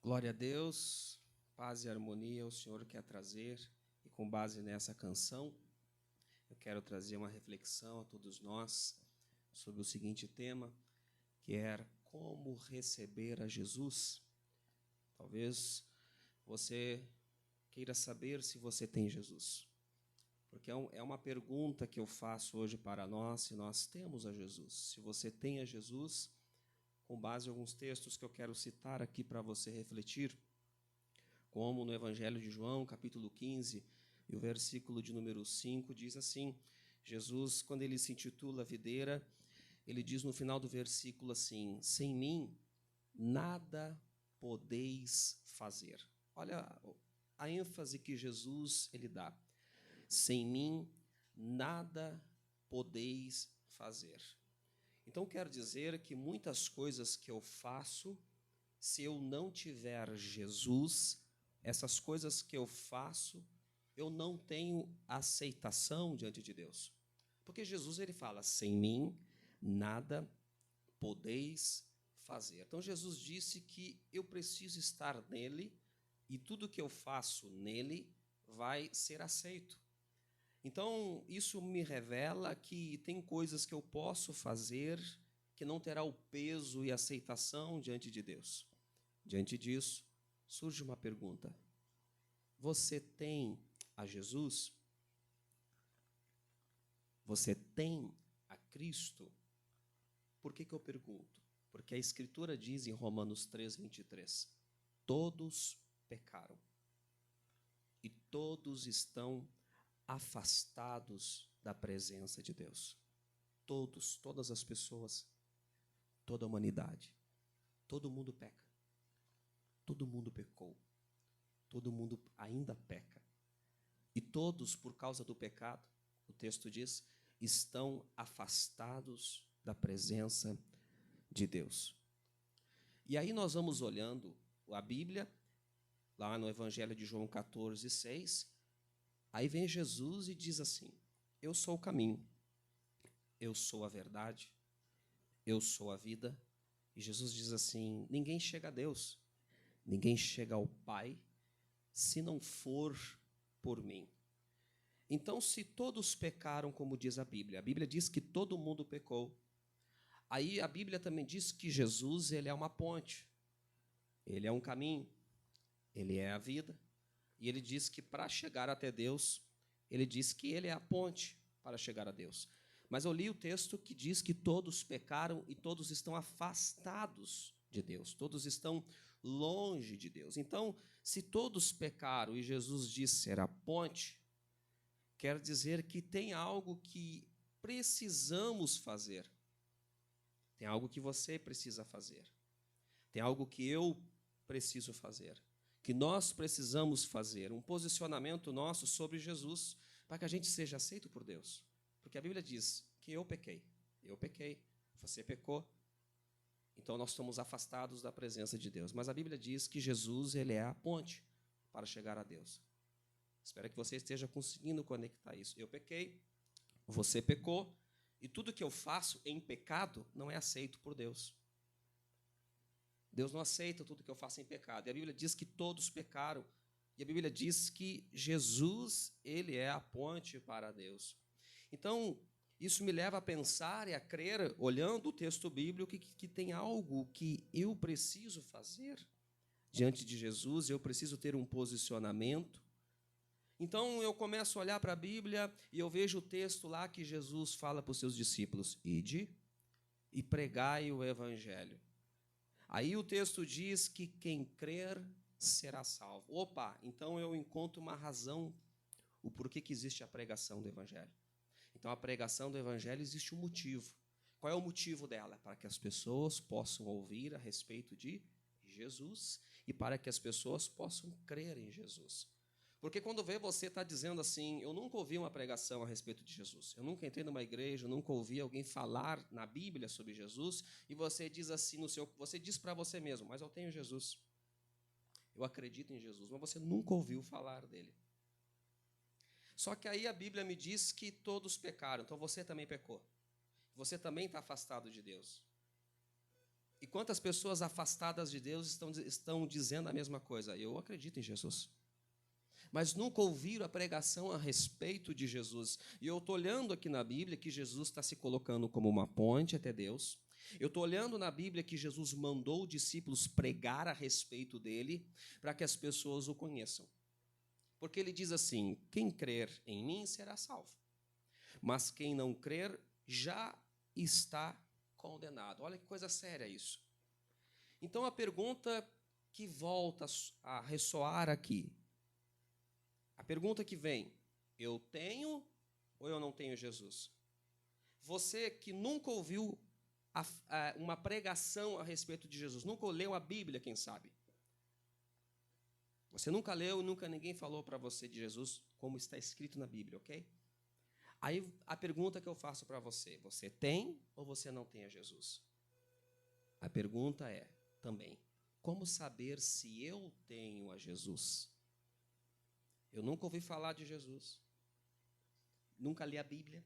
Glória a Deus, paz e harmonia o Senhor quer trazer, e com base nessa canção, eu quero trazer uma reflexão a todos nós sobre o seguinte tema, que é como receber a Jesus. Talvez você queira saber se você tem Jesus, porque é uma pergunta que eu faço hoje para nós, se nós temos a Jesus. Se você tem a Jesus, com base em alguns textos que eu quero citar aqui para você refletir, como no Evangelho de João, capítulo 15, e o versículo de número 5 diz assim: Jesus, quando ele se intitula videira, ele diz no final do versículo assim: sem mim nada podeis fazer. Olha a ênfase que Jesus ele dá. Sem mim nada podeis fazer. Então quer dizer que muitas coisas que eu faço, se eu não tiver Jesus, essas coisas que eu faço, eu não tenho aceitação diante de Deus. Porque Jesus ele fala: sem mim nada podeis fazer. Então Jesus disse que eu preciso estar nele e tudo que eu faço nele vai ser aceito. Então isso me revela que tem coisas que eu posso fazer que não terá o peso e aceitação diante de Deus. Diante disso, surge uma pergunta: você tem a Jesus? Você tem a Cristo? Por que eu pergunto? Porque a Escritura diz em Romanos 3:23, todos pecaram e todos estão afastados da presença de Deus. Todos, todas as pessoas, toda a humanidade, todo mundo peca, todo mundo pecou, todo mundo ainda peca. E todos, por causa do pecado, o texto diz, estão afastados da presença de Deus. E aí nós vamos olhando a Bíblia, lá no Evangelho de João 14:6, aí vem Jesus e diz assim: eu sou o caminho, eu sou a verdade, eu sou a vida. E Jesus diz assim: ninguém chega a Deus, ninguém chega ao Pai, se não for por mim. Então, se todos pecaram, como diz a Bíblia diz que todo mundo pecou. Aí a Bíblia também diz que Jesus, ele é uma ponte, ele é um caminho, ele é a vida. E ele diz que para chegar até Deus, ele diz que ele é a ponte para chegar a Deus. Mas eu li o texto que diz que todos pecaram e todos estão afastados de Deus, todos estão longe de Deus. Então, se todos pecaram e Jesus disse ser a ponte, quer dizer que tem algo que precisamos fazer. Tem algo que você precisa fazer. Tem algo que eu preciso fazer. Que nós precisamos fazer. Um posicionamento nosso sobre Jesus para que a gente seja aceito por Deus. Porque a Bíblia diz que eu pequei, você pecou. Então nós estamos afastados da presença de Deus. Mas a Bíblia diz que Jesus ele é a ponte para chegar a Deus. Espero que você esteja conseguindo conectar isso. Eu pequei, você pecou, e tudo que eu faço em pecado não é aceito por Deus. Deus não aceita tudo que eu faço em pecado. E a Bíblia diz que todos pecaram. E a Bíblia diz que Jesus, ele é a ponte para Deus. Então, isso me leva a pensar e a crer, olhando o texto bíblico, que tem algo que eu preciso fazer diante de Jesus, eu preciso ter um posicionamento. Então eu começo a olhar para a Bíblia e eu vejo o texto lá que Jesus fala para os seus discípulos: ide e pregai o evangelho. Aí o texto diz que quem crer será salvo. Opa, então eu encontro uma razão, o porquê que existe a pregação do evangelho. Então a pregação do evangelho existe um motivo. Qual é o motivo dela? Para que as pessoas possam ouvir a respeito de Jesus e para que as pessoas possam crer em Jesus. Porque quando vê você está dizendo assim: eu nunca ouvi uma pregação a respeito de Jesus, eu nunca entrei numa igreja, eu nunca ouvi alguém falar na Bíblia sobre Jesus, e você diz assim você diz para você mesmo: mas eu tenho Jesus, eu acredito em Jesus, mas você nunca ouviu falar dele. Só que aí a Bíblia me diz que todos pecaram, então você também pecou, você também está afastado de Deus. E quantas pessoas afastadas de Deus estão dizendo a mesma coisa? Eu acredito em Jesus. Mas nunca ouviram a pregação a respeito de Jesus. E eu estou olhando aqui na Bíblia que Jesus está se colocando como uma ponte até Deus. Eu estou olhando na Bíblia que Jesus mandou os discípulos pregar a respeito dele para que as pessoas o conheçam. Porque ele diz assim: quem crer em mim será salvo, mas quem não crer já está condenado. Olha que coisa séria isso. Então a pergunta que volta a ressoar aqui, a pergunta que vem: eu tenho ou eu não tenho Jesus? Você que nunca ouviu uma pregação a respeito de Jesus, nunca leu a Bíblia, quem sabe? Você nunca leu e nunca ninguém falou para você de Jesus como está escrito na Bíblia, ok? Aí a pergunta que eu faço para você: você tem ou você não tem a Jesus? A pergunta é também: como saber se eu tenho a Jesus? Eu nunca ouvi falar de Jesus, nunca li a Bíblia,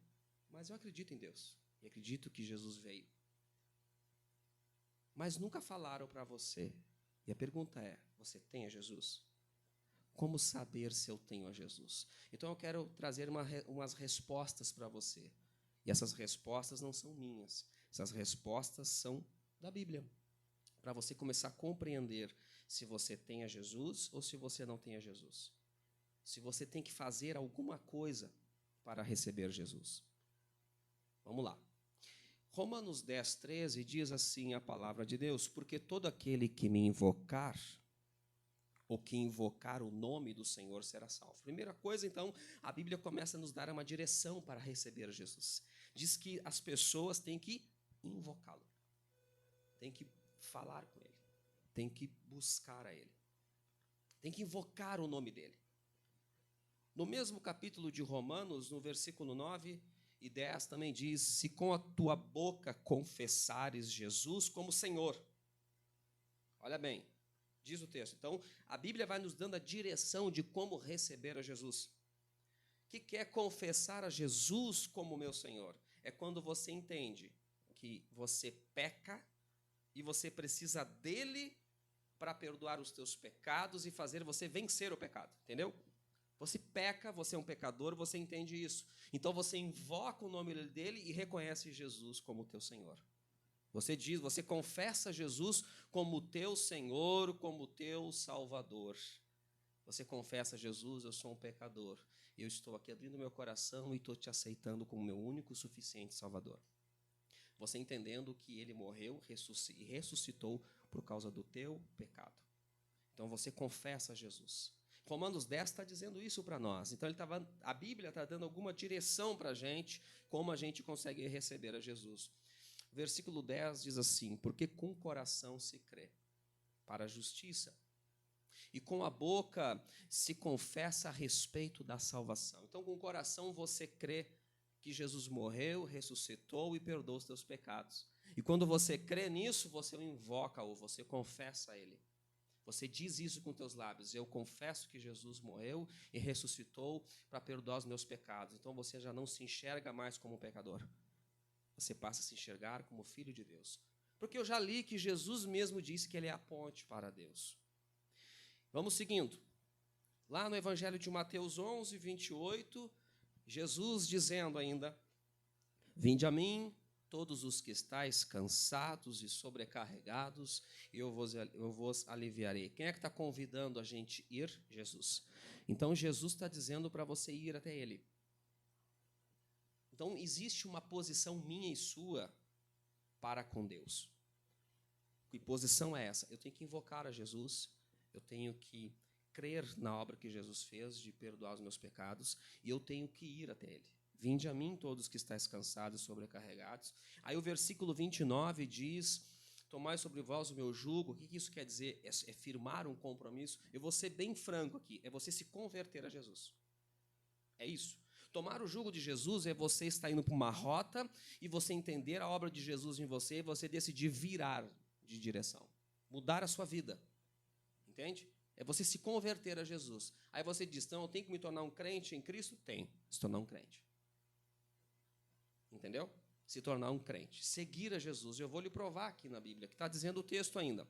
mas eu acredito em Deus e acredito que Jesus veio. Mas nunca falaram para você. E a pergunta é: você tem a Jesus? Como saber se eu tenho a Jesus? Então eu quero trazer umas respostas para você. E essas respostas não são minhas. Essas respostas são da Bíblia. Para você começar a compreender se você tem a Jesus ou se você não tem a Jesus. Se você tem que fazer alguma coisa para receber Jesus. Vamos lá. Romanos 10, 13 diz assim a palavra de Deus: porque todo aquele que me invocar, ou que invocar o nome do Senhor será salvo. Primeira coisa, então, a Bíblia começa a nos dar uma direção para receber Jesus. Diz que as pessoas têm que invocá-lo, têm que falar com ele, têm que buscar a ele, têm que invocar o nome dele. No mesmo capítulo de Romanos, no versículo 9 e 10, também diz: se com a tua boca confessares Jesus como Senhor. Olha bem, diz o texto. Então, a Bíblia vai nos dando a direção de como receber a Jesus. O que é confessar a Jesus como meu Senhor? É quando você entende que você peca e você precisa dele para perdoar os teus pecados e fazer você vencer o pecado, entendeu? Você peca, você é um pecador, você entende isso. Então você invoca o nome dele e reconhece Jesus como teu Senhor. Você confessa Jesus como teu Senhor, como teu Salvador. Você confessa: Jesus, eu sou um pecador. Eu estou aqui abrindo meu coração e estou te aceitando como meu único e suficiente Salvador. Você entendendo que ele morreu e ressuscitou por causa do teu pecado. Então você confessa Jesus. Romanos 10 está dizendo isso para nós. Então a Bíblia está dando alguma direção para a gente, como a gente consegue receber a Jesus. Versículo 10 diz assim: porque com o coração se crê para a justiça, e com a boca se confessa a respeito da salvação. Então, com o coração você crê que Jesus morreu, ressuscitou e perdoou os teus pecados. E quando você crê nisso, você o invoca ou você confessa a ele. Você diz isso com teus lábios: eu confesso que Jesus morreu e ressuscitou para perdoar os meus pecados. Então você já não se enxerga mais como um pecador. Você passa a se enxergar como filho de Deus. Porque eu já li que Jesus mesmo disse que ele é a ponte para Deus. Vamos seguindo. Lá no Evangelho de Mateus 11, 28, Jesus dizendo ainda: vinde a mim, todos os que estáis cansados e sobrecarregados, e eu vos aliviarei. Quem é que está convidando a gente a ir? Jesus. Então Jesus está dizendo para você ir até ele. Então existe uma posição minha e sua para com Deus. Que posição é essa? Eu tenho que invocar a Jesus, eu tenho que crer na obra que Jesus fez de perdoar os meus pecados, e eu tenho que ir até ele. Vinde a mim todos que estáis cansados e sobrecarregados. Aí o versículo 29 diz: tomai sobre vós o meu jugo. O que isso quer dizer? É firmar um compromisso. Eu vou ser bem franco aqui, é você se converter a Jesus. É isso. Tomar o jugo de Jesus é você estar indo para uma rota e você entender a obra de Jesus em você e você decidir virar de direção, mudar a sua vida. Entende? É você se converter a Jesus. Aí você diz: então eu tenho que me tornar um crente em Cristo? Tem, se tornar um crente. Entendeu? se tornar um crente, seguir a Jesus. Eu vou lhe provar aqui na Bíblia, que está dizendo o texto ainda.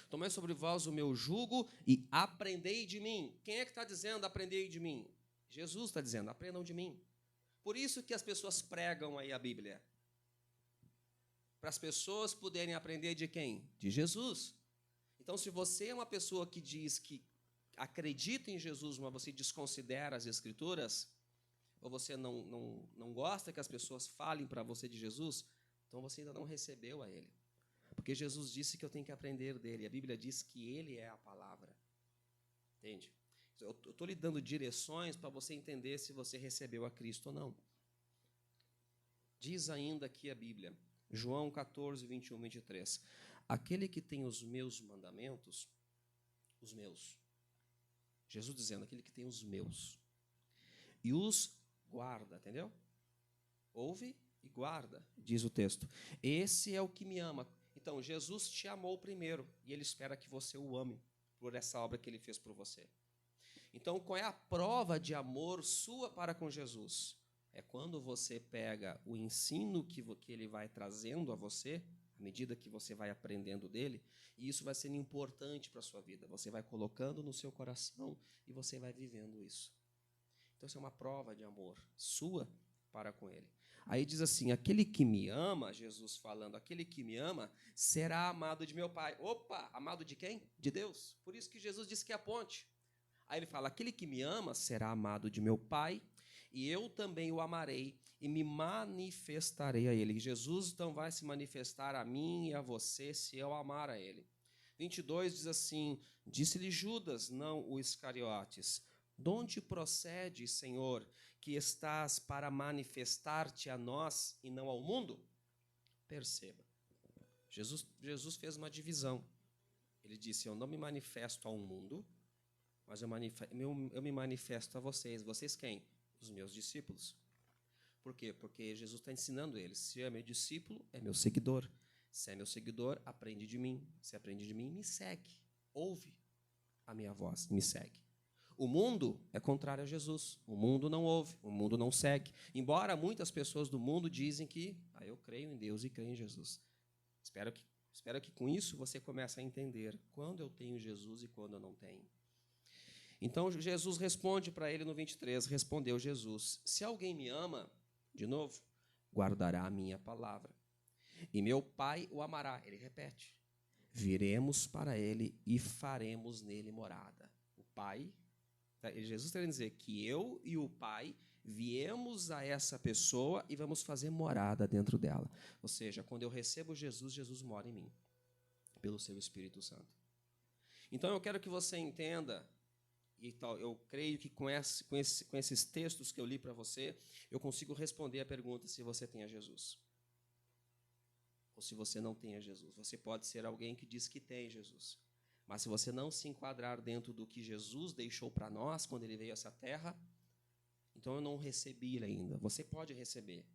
Tomai sobre vós o meu jugo e aprendei de mim. Quem é que está dizendo aprendei de mim? Jesus está dizendo, aprendam de mim. Por isso que as pessoas pregam aí a Bíblia. Para as pessoas poderem aprender de quem? De Jesus. Então, se você é uma pessoa que diz que acredita em Jesus, mas você desconsidera as Escrituras, ou você não gosta que as pessoas falem para você de Jesus, então você ainda não recebeu a Ele. Porque Jesus disse que eu tenho que aprender dele. A Bíblia diz que Ele é a palavra. Entende? Eu estou lhe dando direções para você entender se você recebeu a Cristo ou não. Diz ainda aqui a Bíblia, João 14, 21, 23. Aquele que tem os meus mandamentos, os meus. Jesus dizendo, aquele que tem os meus. E os guarda, entendeu? Ouve e guarda, diz o texto. Esse é o que me ama. Então, Jesus te amou primeiro e Ele espera que você o ame por essa obra que Ele fez por você. Então, qual é a prova de amor sua para com Jesus? É quando você pega o ensino que Ele vai trazendo a você, à medida que você vai aprendendo dele, e isso vai sendo importante para a sua vida. Você vai colocando no seu coração e você vai vivendo isso. Então, isso é uma prova de amor sua para com Ele. Aí diz assim, aquele que me ama, Jesus falando, aquele que me ama será amado de meu Pai. Opa, amado de quem? De Deus. Por isso que Jesus disse que é a ponte. Aí ele fala, aquele que me ama será amado de meu Pai, e eu também o amarei e me manifestarei a ele. Jesus então vai se manifestar a mim e a você se eu amar a ele. 22 diz assim, disse-lhe Judas, não o Iscariotes, de onde procede, Senhor, que estás para manifestar-te a nós e não ao mundo? Perceba, Jesus fez uma divisão. Ele disse, eu não me manifesto ao mundo, mas eu me manifesto a vocês. Vocês quem? Os meus discípulos. Por quê? Porque Jesus está ensinando eles. Se é meu discípulo, é meu seguidor. Se é meu seguidor, aprende de mim. Se aprende de mim, me segue. Ouve a minha voz, me segue. O mundo é contrário a Jesus. O mundo não ouve, o mundo não segue. Embora muitas pessoas do mundo dizem que eu creio em Deus e creio em Jesus. Espero que com isso você comece a entender quando eu tenho Jesus e quando eu não tenho. Então Jesus responde para ele no 23, respondeu Jesus, se alguém me ama, de novo, guardará a minha palavra. E meu Pai o amará, ele repete, viremos para ele e faremos nele morada. O Pai, Jesus está querendo dizer que eu e o Pai viemos a essa pessoa e vamos fazer morada dentro dela. Ou seja, quando eu recebo Jesus, Jesus mora em mim, pelo seu Espírito Santo. Então eu quero que você entenda, e tal, eu creio que com esses textos que eu li para você, eu consigo responder a pergunta se você tem a Jesus. Ou se você não tem a Jesus. Você pode ser alguém que diz que tem Jesus. Mas se você não se enquadrar dentro do que Jesus deixou para nós quando Ele veio a essa terra, então eu não recebi Ele ainda. Você pode receber.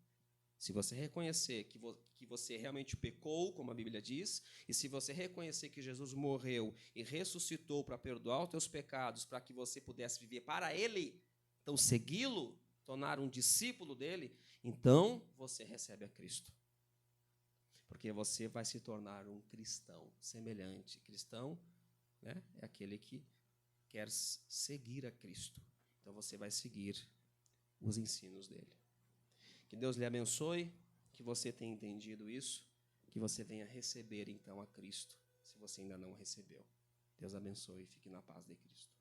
Se você reconhecer que você realmente pecou, como a Bíblia diz, e se você reconhecer que Jesus morreu e ressuscitou para perdoar os teus pecados, para que você pudesse viver para Ele, então segui-lo, tornar um discípulo dele, então você recebe a Cristo. Porque você vai se tornar um cristão semelhante. Cristão, né, é aquele que quer seguir a Cristo. Então você vai seguir os ensinos dele. Que Deus lhe abençoe, que você tenha entendido isso, que você venha receber então a Cristo, se você ainda não recebeu. Deus abençoe e fique na paz de Cristo.